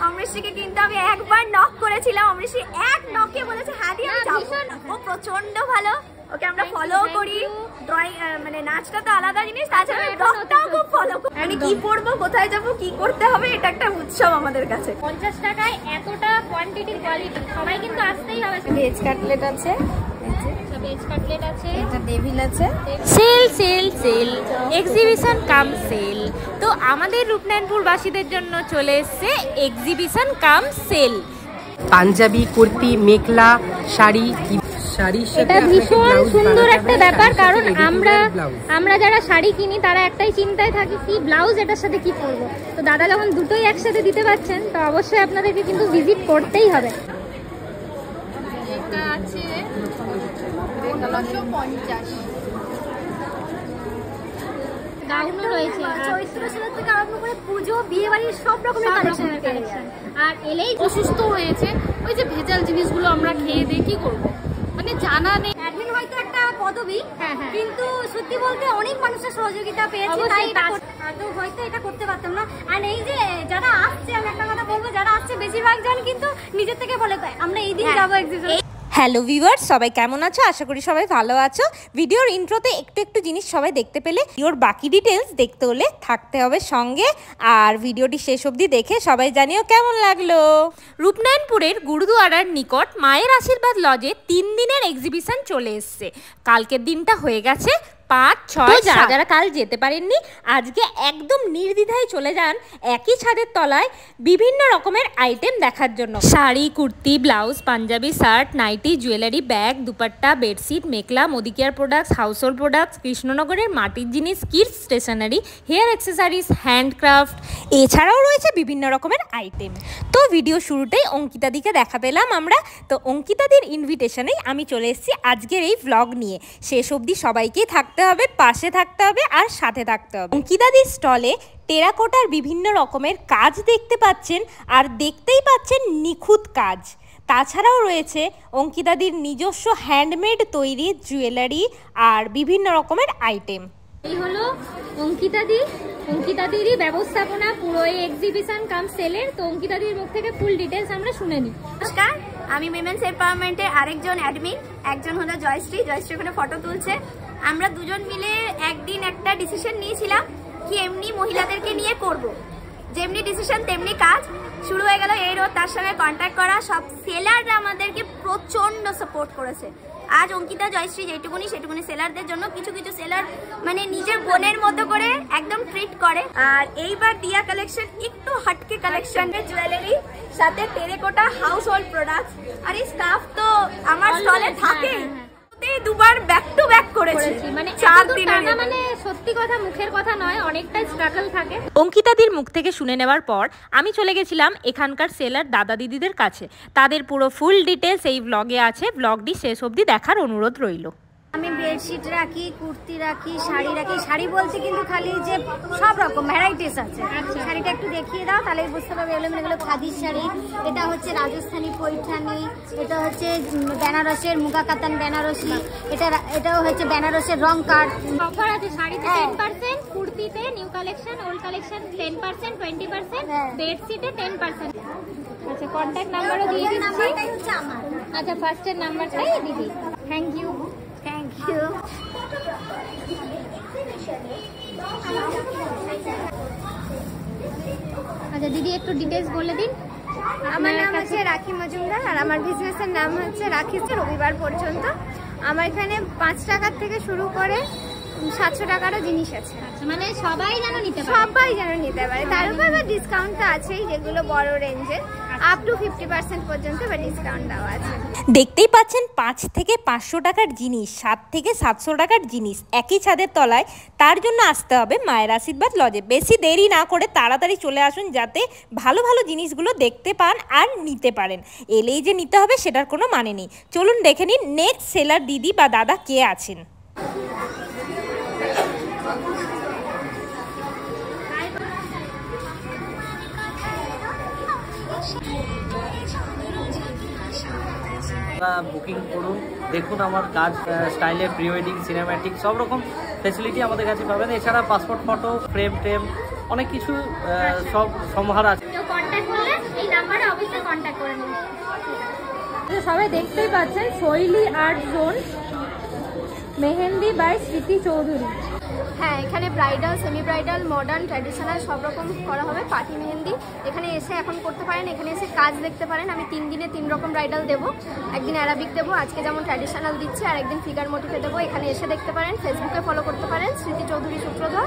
অমৃষিকে কিন্তু আমি একবার নক করেছিলাম, অমৃষি এক নকে বলেছে হ্যাঁ দিয়ে আমি যাবো। ও প্রচন্ড ভালো, ওকে আমরা ফলো করি। ড্রয়িং মানে নাচটা তো আলাদা জিনিস, তাছাড়া ব্লগটাও খুব ফলো করি। মানে কি পড়বো, কোথায় যাবো, কি করতে হবে, এটা একটা উৎসব আমাদের কাছে। 50 টাকায় এতটা কোয়ান্টিটির কোয়ালিটি, সবাই কিন্তু আসতেই হবে। ভেজ কাটলেট আছে, ভেজ কাটলেট আছে, এটা টেবিল আছে। Sale sale sale, exhibition cum sale. তো আমাদের রূপনারায়ণপুর বাসীদের জন্য চলে এসছে exhibition cum sale. Panjabi, kurti, mekhela, sari, এটা ভীষণ সুন্দর একটা ব্যাপার, কারণ আমরা যারা শাড়ি কিনি তারা একটাই চিন্তায় থাকি কি ব্লাউজ এটার সাথে কি পরবো। তো দাদা যখন দুটোই একসাথে দিতে পারছেন তো অবশ্যই আপনাদেরকে কিন্তু ভিজিট করতেই হবে। এটা আছে 1550। গাউনও রয়েছে, চৈত্র সেলের থেকে আরম্ভ করে পুজো, বিয়ে বাড়ির সব রকমের কালেকশন। আর এলেই অসুস্থ হয়েছে, ওই যে ভেজাল জিনিসগুলো আমরা খেয়ে দিয়ে কি করবো, মানে জানা নেই। অ্যাডমিন হয়তো একটা পদবি, কিন্তু সত্যি বলতে অনেক মানুষের সহযোগিতা পেয়েছি, তাই তো হয়তো এটা করতে পারতাম না। আর এই যে যারা আসছে, আমি একটা কথা বলবো, যারা আসছে বেশিরভাগ জন কিন্তু নিজের থেকে বলে আমরা এই দিন যাবো এক্সিবিশন। হ্যালো ভিউয়ার্স, সবাই কেমন আছো? আশা করি সবাই ভালো আছো। ভিডিওর ইন্ট্রোতে একটু একটু জিনিস সবাই দেখতে পেলে, ভিডিওর বাকি ডিটেলস দেখতে হলে থাকতে হবে সঙ্গে। আর ভিডিওটি শেষ অবধি দেখে সবাই জানিও কেমন লাগলো। রূপনারায়ণপুরের গুরুদুয়ারার নিকট মায়ের আশীর্বাদ লজে 3 দিনের এক্সিবিশন চলে এসছে। কালকের দিনটা হয়ে গেছে 5, 6, যারা যারা কাল যেতে পারেননি আজকে একদম নির্দ্বিধায় চলে যান একই ছাদের তলায় বিভিন্ন রকমের আইটেম দেখার জন্য। Sari, kurti, blouse, panjabi, shirt, nighty, jewellery, bag, dupatta, bedsheet, mekhela, মোদি care products, household products, কৃষ্ণনগরের মাটির জিনিস, kids stationery, hair accessories, handcraft, এছাড়াও রয়েছে বিভিন্ন রকমের আইটেম। তো ভিডিও শুরুতেই অঙ্কিতাদিকে দেখা পেলাম আমরা। তো অঙ্কিতাদির ইনভিটেশনেই আমি চলে এসেছি আজকের এই ভ্লগ নিয়ে। শেষ অবধি সবাইকেই থাকতে হবে, পাশে থাকতে হবে আর সাথে থাকতে হবে। অঙ্কিতাদির স্টলে টেরাকোটার বিভিন্ন রকমের কাজ দেখতে পাচ্ছেন, আর দেখতেই পাচ্ছেন নিখুঁত কাজ। তাছাড়াও রয়েছে অঙ্কিতাদির নিজস্ব হ্যান্ডমেড তৈরি জুয়েলারি আর বিভিন্ন রকমের আইটেম। এই হলো অঙ্কিতাদিরই ব্যবস্থাপনা পুরো এই এক্সিবিশন কাম সেলের। তো অঙ্কিতাদির মুখ থেকে ফুল ডিটেলস আমরা শুনে নিই। নমস্কার, আমি উইমেন্স এম্পাওয়ারমেন্টের আরেকজন অ্যাডমিন, একজন হলো জয়শ্রী ওখানে ফটো তুলছে। আমরা দুজন মিলে একদিন একটা ডিসিশন নিয়েছিলাম কি এমনি মহিলাদেরকে নিয়ে করব, যেমনি ডিসিশন তেমনি কাজ। শুরু হয়ে গেল এই রোড, তার সঙ্গে কন্ট্যাক্ট করা। সব সেলাররা আমাদেরকে প্রচন্ড সাপোর্ট করেছে। আজ অঙ্কিতা, জয়শ্রী যেটুকুনি সেটুকুনি সেলারদের জন্য, কিছু কিছু সেলার মানে নিজের বোনের মতো করে একদম ট্রিট করে। আর এইবার দিয়া কালেকশন একটু হাটকে কালেকশন, জুয়েলারি সাথে টেরাকোটা হাউস হোল্ড প্রোডাক্টস। আর এই স্টাফ তো আমার স্টলে থাকে, দুবার ব্যাক টু ব্যাক করেছি, মানে 4 দিন। মানে সত্যি কথা, মুখের কথা নয়, অনেকটাই স্ট্রাগল থাকে। অঙ্কিতাদির মুখ থেকে শুনে নেওয়ার পর আমি চলে গেছিলাম এখানকার সেলার দাদা দিদিদের কাছে। তাদের পুরো ফুল ডিটেলস এই ব্লগে আছে, ব্লগটি শেষ অবধি দেখার অনুরোধ রইল। আমি বেডশিট রাখি, কুর্তি রাখি, শাড়ি রাখি। শাড়ি বলতে কিন্তু খালি যে সব রকম ভ্যারাইটিস আছে। শাড়িটা একটু দেখিয়ে দাও তাহলে বুঝতে পারবে। এগুলো খাদির শাড়ি, এটা হচ্ছে রাজস্থানী পৈঠানি, এটা হচ্ছে বেনারসের মুগা কাতান বেনারসি, এটাও হচ্ছে বেনারসের রং কাট। অফার আছে শাড়িতে 10%, কুর্তিতে নিউ কালেকশন, ওল্ড কালেকশন 10%, 20%, বেডশিটে 10%। আচ্ছা, কন্ট্যাক্ট নাম্বারও দিয়ে দিচ্ছি। নাম্বারটাই হচ্ছে আমার। আচ্ছা, ফার্স্টের নাম্বারটাই দিদি। Thank you. Thank you. আচ্ছা দিদি, একটু ডিটেলস বলে দিন। আমার নাম হচ্ছে রাখি মজুমদার, আর আমার বিজনেসের নাম হচ্ছে রাখিতে রবিবার পর্যন্ত। আমার এখানে 5 টাকার থেকে শুরু করে 700 টাকারও জিনিস আছে। মানে সবাই যেন নিতে পারে, তার উপর ডিসকাউন্ট তো আছেই, যেগুলো বড় রেঞ্জের আপ টু 50% পর্যন্ত ডিসকাউন্ট দেওয়া আছে। দেখতেই পাচ্ছেন 5 থেকে 500 টাকার জিনিস, 7 থেকে 700 টাকার জিনিস একই ছাদের তলায়। তার জন্য আসতে হবে মায়ের আশীর্বাদ লজে। বেশি দেরি না করে তাড়াতাড়ি চলে আসুন, যাতে ভালো ভালো জিনিসগুলো দেখতে পান আর নিতে পারেন। এলেই যে নিতে হবে সেটার কোনো মানে নেই। চলুন দেখে নিন নেক্সট সেলার দিদি বা দাদা কে আছেন। বুকিং করুন, দেখুন আমার কাজ, স্টাইলে প্রি ওয়েডিং, সিনেম্যাটিক সব রকম ফেসিলিটি আমাদের কাছে পাবেন। এছাড়া পাসপোর্ট ফটো, ফ্রেম অনেক কিছু সব সমাহার আছে। কন্ট্যাক্ট করলে এই নাম্বারে অবশ্যই কন্ট্যাক্ট করে নিন। সবাই দেখতেই পাচ্ছেন শৈলী আর্ট জোন, মেহেন্দি বাই স্মৃতি চৌধুরী। হ্যাঁ, এখানে bridal, semi bridal, modern, traditional সব রকম করা হবে। পার্টি মেহেন্দি এখানে এসে এখন করতে পারেন, এখানে এসে কাজ দেখতে পারেন। আমি 3 দিনে 3 রকম ব্রাইডাল দেবো, একদিন অ্যারাবিক দেবো, আজকে যেমন ট্র্যাডিশনাল দিচ্ছি, আর একদিন ফিগার মোটিভে দেবো। এখানে এসে দেখতে পারেন, ফেসবুকে ফলো করতে পারেন স্মৃতি চৌধুরী সূত্রধর।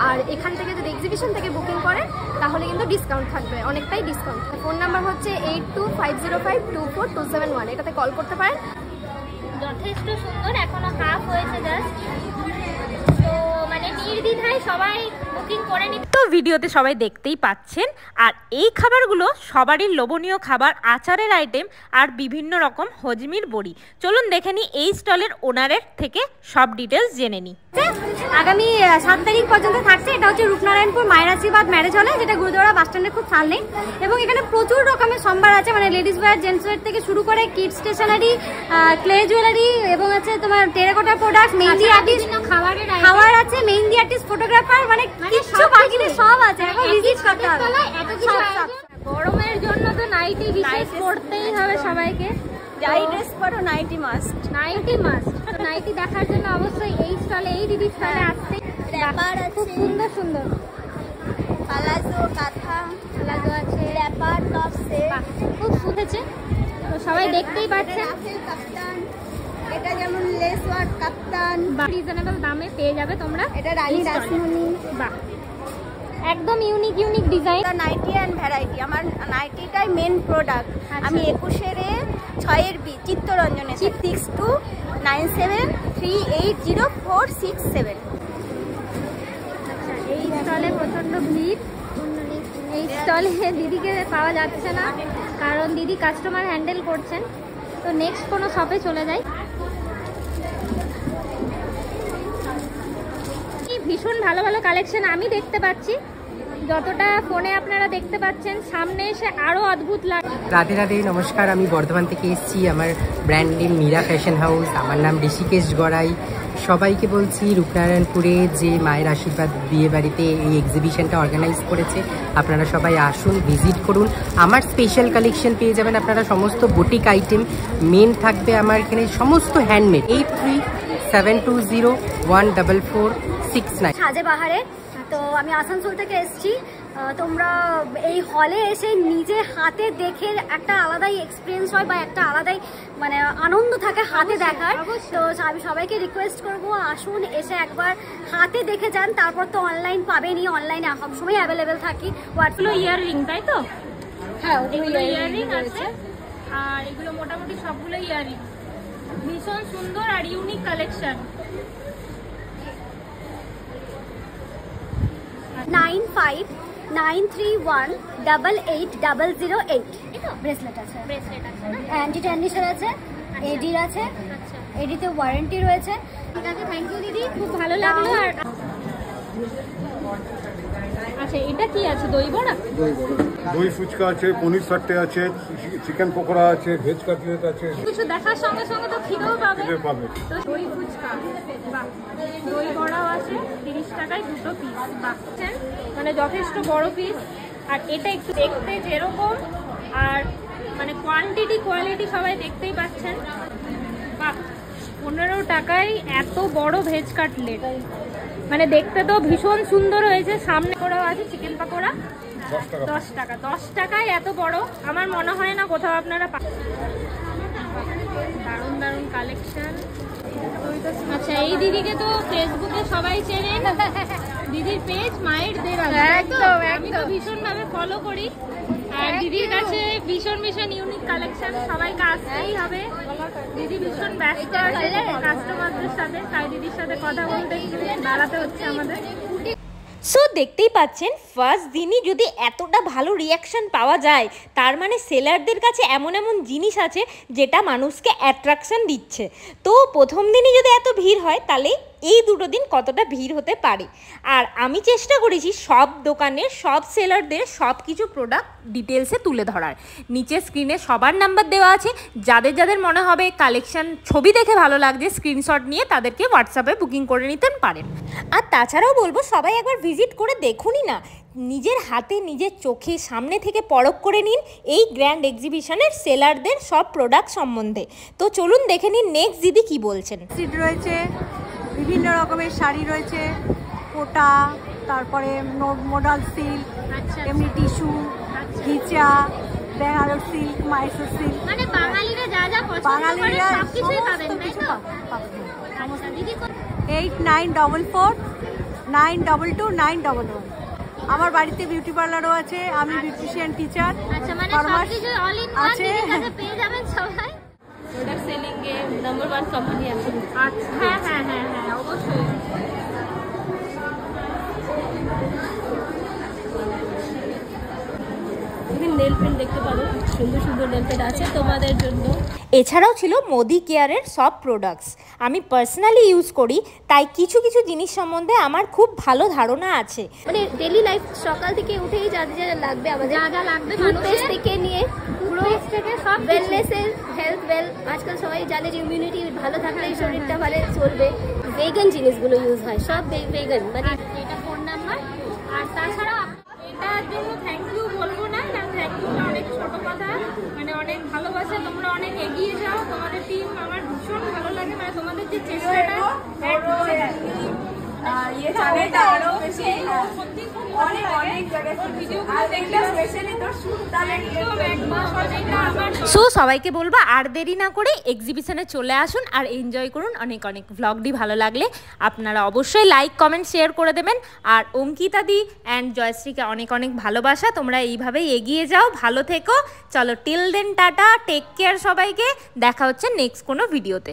আর এখান থেকে যদি এক্সিবিশন থেকে বুকিং করেন তাহলে কিন্তু ডিসকাউন্ট থাকবে, অনেকটাই ডিসকাউন্ট। ফোন নাম্বার হচ্ছে 8250524271, এটাতে কল করতে পারেন। যথেষ্ট সুন্দর, এখনো হাফ হয়েছে জাস্ট, তো মানে নির্দ্বিধায় সবাই বুকিং করে নিতে। তো ভিডিওতে সবাই দেখতেই পাচ্ছেন, আর এই খাবারগুলো সবারই লোভনীয় খাবার, আচারের আইটেম আর বিভিন্ন রকম হজমির বড়ি। চলুন দেখে নিই এই স্টলের ওনারের থেকে সব ডিটেলস জেনে নিই। আগামী 7 তারিখ পর্যন্ত থাকছে। এটা হচ্ছে রূপনারায়ণপুর মায়ের আশীর্বাদ ম্যারেজ হলে, যেটা গুরুদ্বারা বাস স্ট্যান্ডের খুব সামনে। এবং এখানে প্রচুর রকমের সম্ভার আছে, মানে লেডিস ওয়্যার, জেন্টস ওয়্যার থেকে শুরু করে কিডস স্টেশনারি, ক্লে জুয়েলারি, এবং আছে তোমার টেরাকোটা প্রোডাক্ট, মেহেন্দি আর্টিস্ট, খাবার আছে, মেহেন্দি আর্টিস্ট, ফটোগ্রাফার, মানে কিছু বাকি নেই, সব আছে। এখন ভিজিট করতে হবে। গরমের জন্য তো নাইটি বিশেষ পড়তেই হবে সবাইকে। যাই ড্রেস পরো, nighty must. Nighty must. Nighty দেখার জন্য অবশ্যই এই স্টলে, এই দিদির স্টলে আসতে। র্যাপার খুব আছে, সুন্দর সুন্দর পালাজো, কাঁথা, প্লাজো আছে, র্যাপার, টপ সেট, খুব ফুটেছে। তো সবাই দেখতেই পাচ্ছেন, কাপ্তান, এটা যেমন লেস ওয়ার্ক কাপ্তান, রিজনেবল দামে পেয়ে যাবে তোমরা। এটা রানী রাসমণি। বাহ, একদম unique unique design. Nighty and variety, আমার নাইটিটাই মেন প্রোডাক্ট। আমি 21/6 চিত্তরঞ্জনে 6297380467। এই স্টলে প্রচন্ড ভিড়। এই স্টলে দিদিকে পাওয়া যাচ্ছে না, কারণ দিদি কাস্টমার হ্যান্ডেল করছেন। তো নেক্সট কোনো শপে চলে যাই। ভীষণ ভালো ভালো কালেকশন আমি দেখতে পাচ্ছি, যতটা ফোনে আপনারা দেখতে পাচ্ছেন, সামনে এসে আরো অদ্ভুত লাগে। রাধে রাধে, নমস্কার। আমি বর্ধমান থেকে এসেছি। আমার brand name Meera fashion house. আমার নাম ঋষিকেশ গড়াই। সবাইকে বলছি, রূপনারায়ণপুরে যে মায়ের আশীর্বাদ বিয়ে বাড়িতে এই এক্সিবিশনটা অর্গানাইজ করেছে, আপনারা সবাই আসুন, ভিজিট করুন। আমার স্পেশাল কালেকশন পেয়ে যাবেন আপনারা, সমস্ত বুটিক আইটেম। মেন থাকবে আমার এখানে সমস্ত হ্যান্ডমেড। 8370144669। সাজে বাহারে। তো আমি আসানসোল থেকে এসেছি। তোমরা এই হলে এসে নিজে হাতে দেখে একটা আলাদাই এক্সপিরিয়েন্স হয়, বা একটা আলাদাই মানে আনন্দ থাকে হাতে দেখার। তো আমি সবাইকে রিকোয়েস্ট করবো, আসুন, এসে একবার হাতে দেখে যান। তারপর তো অনলাইন পাবেনই, অনলাইনে সবসময় অ্যাভেলেবেল থাকি। এগুলো ইয়াররিং, তাই তো? হ্যাঁ, এগুলো ইয়াররিং আছে, আর এগুলো মোটামুটি সবগুলো ইয়াররিং। ভীষণ সুন্দর আর ইউনিক কালেকশন। 9593188008 ব্রেসলেট আছে, ব্রেসলেট আছে না? অ্যান্টি ট্যান্ডিশন আছে, এডির আছে, এডিতে ওয়ারেন্টি রয়েছে। ঠিক আছে, থ্যাংক ইউ দিদি, খুব ভালো লাগলো। আর আচ্ছা, এটা কি আছে? দই বড়া, দই ফুচকা আছে, পনির সাট্টে আছে, চিকেন পকোড়া আছে, ভেজ কাটলেট আছে। কিছু দেখার সঙ্গে সঙ্গে তো খিদেও পাবে। পাবে। তো দই ফুচকা, বাহ, দই বড়াও আছে 30 টাকায় 2 পিস। বাহ, মানে যথেষ্ট বড় পিস। আর এটা একটু দেখতে যেরকম, আর মানে কোয়ান্টিটি কোয়ালিটি সবাই দেখতেই পাচ্ছেন। বাহ, 15 টাকায় এত বড় ভেজ কাটলেট, মানে দেখতে তো ভীষণ সুন্দর হয়েছে। সামনে করেও আছে চিকেন পকোড়া, 10 টাকা। 10 টাকায় এত বড় আমার মনে হয় না কোথাও আপনারা দারুণ দারুণ কালেকশন। আচ্ছা, এই দিদিকে তো ফেসবুকে সবাই চেনেন, দিদির পেজ মায়ের দেরাজ। আমি তো ভীষণ ভাবে ফলো করি, আর দিদির কাছে ভীষণ ভীষণ ইউনিক কালেকশন। সবাইকে আসতেই হবে। দিদি ভীষণ ব্যস্ত আছে কাস্টমারদের সাথে, তাই দিদির সাথে কথা বলতে দাঁড়াতে হচ্ছে আমাদের। সো দেখতেই পাচ্ছেন, ফার্স্ট দিনই যদি এতটা ভালো রিয়াকশন পাওয়া যায়, তার মানে সেলারদের কাছে এমন এমন জিনিস আছে যেটা মানুষকে অ্যাট্রাকশন দিচ্ছে। তো প্রথম দিনই যদি এত ভিড় হয়, তাহলে এই দুটো দিন কতটা ভিড় হতে পারে। আর আমি চেষ্টা করেছি সব দোকানের, সব সেলারদের সব কিছু প্রোডাক্ট ডিটেলসে তুলে ধরার। নিচে স্ক্রিনে সবার নাম্বার দেওয়া আছে, যাদের যাদের মনে হবে কালেকশন ছবি দেখে ভালো লাগছে, স্ক্রিনশট নিয়ে তাদেরকে হোয়াটসঅ্যাপে বুকিং করে নিতে পারেন। আর তাছাড়াও বলবো, সবাই একবার ভিজিট করে দেখুনই না, নিজের হাতে নিজের চোখে সামনে থেকে পরখ করে নিন এই গ্র্যান্ড এক্সিবিশনের সেলারদের সব প্রোডাক্ট সম্বন্ধে। তো চলুন দেখে নিন নেক্সট দিদি কি বলছেন। সিট রয়েছে, বিভিন্ন রকমের শাড়ি রয়েছে, কোটা, তারপরে মোডাল সিল্ক, এমনি tissue, ghicha, Banaras silk, Mysore silk, মানে বাঙালিরা যা যা পছন্দ করে সবকিছুই পাবেন, তাই তো? আচ্ছা দিদি 8944922911। আমার বাড়িতে বিউটি পার্লারও আছে, আমি বিউটিশিয়ান টিচার। আচ্ছা মানে সবকিছু অল ইন ওয়ান দিদির কাছে পেয়ে যাবেন সবাই। প্রোডাক্ট সেলিং এ নাম্বার 1 কোম্পানি আছে। আচ্ছা হ্যাঁ হ্যাঁ হ্যাঁ হ্যাঁ অবশ্যই। নেল পেন্ট দেখতে পারো, সুন্দর সুন্দর নেল পেন্ট আছে তোমাদের জন্য। এছাড়াও ছিল মোদি কেয়ারের সব প্রোডাক্টস। আমি পার্সোনালি ইউজ করি, তাই কিছু কিছু জিনিস সম্বন্ধে আমার খুব ভালো ধারণা আছে। মানে ডেলি লাইফ সকাল থেকে উঠেই যা যা লাগবে আমাদের, যা যা লাগবে টুথপেস্ট থেকে নিয়ে পুরো থেকে সব ওয়েলনেসের হেলথ ওয়েল, আজকাল সবাই জানে ইমিউনিটি ভালো থাকলেই শরীরটা ভালো চলবে। ভেগান জিনিসগুলো ইউজ হয়, সব ভেগান। মানে এটা ফোন নাম্বার। আর তাছাড়া এটার জন্য থ্যাংক ইউ বলবো না, কারণ থ্যাংক ইউটা অনেক ছোট কথা, মানে অনেক ভালোবাসা, তোমরা অনেক এগিয়ে যাও, তোমাদের টিম আমার ভীষণ ভালো লাগে, মানে তোমাদের যে চেষ্টাটা সো সবাইকে বলবো আর দেরি না করে এক্সিবিশনে চলে আসুন আর এনজয় করুন অনেক অনেক। ভ্লগটি ভালো লাগলে আপনারা অবশ্যই লাইক কমেন্ট শেয়ার করে দেবেন। আর অঙ্কিতা দি অ্যান্ড জয়শ্রীকে অনেক অনেক ভালোবাসা। তোমরা এইভাবেই এগিয়ে যাও, ভালো থেকো। চলো till then tata, take care সবাইকে। দেখা হচ্ছে নেক্সট কোনো ভিডিওতে।